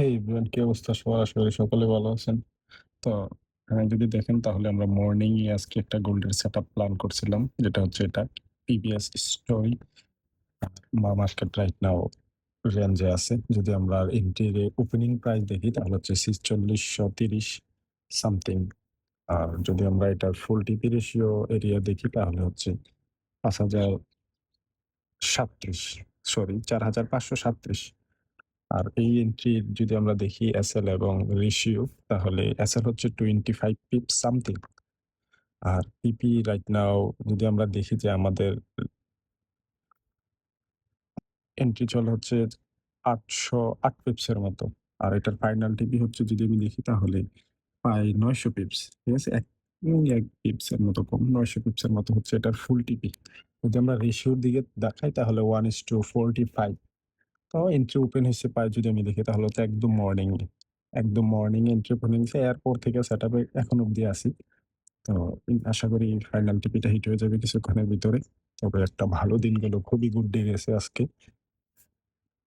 এই এভরিওয়ান কি অবস্থা সবার? আশা করি সকলে ভালো আছেন। তো যদি দেখেন তাহলে আমরা মর্নিং এ আজকে একটা গোল্ডের সেটআপ প্ল্যান করছিলাম। যেটা হচ্ছে এটা PBS story market right now রেঞ্জে আছে। যদি আমরা এন্ট্রির ওপেনিং প্রাইস দেখি তাহলে হচ্ছে ৪৬৩০ সামথিং। আর যদি আমরা এটার ফুল টিপি রেশিও এরিয়া দেখি তাহলে হচ্ছে ৫০৩৭ সরি ৪৫৩৭। আর এই এন্ট্রির যদি আমরা দেখি এসএল এবং রেশিও তাহলে এসএল হচ্ছে 25 পিপস সামথিং। আর পিপি রাইট নাও যদি আমরা দেখি যে আমাদের এন্ট্রি চলে হচ্ছে ৮০৮ পিপস এর মতো। আর এটার ফাইনাল টিপি হচ্ছে যদি আমি দেখি তাহলে প্রায় ৯০০ পিপস। ঠিক আছে? ১ পিপস এর মতো কম। ৯০০ পিপস এর মতো হচ্ছে এটার ফুল টিপি। যদি আমরা রেশিওর দিকে তাকাই তাহলে 1:45। তাও এন্ট্রি ওপেন হইছে প্রায় যদি আমি দেখি তাহলে তো একদম মর্নিং এ। একদম মর্নিং এ এন্ট্রি ওপেন হইছে। এরপর থেকে সেটআপে এখন অব্দি আছি। তো আশা করি ফাইনাল টিপিটা হিট হয়ে যাবে কিছুক্ষণের ভিতরে। তবে একটা ভালো দিন গেল। খুবই গুড ডে গেছে আজকে।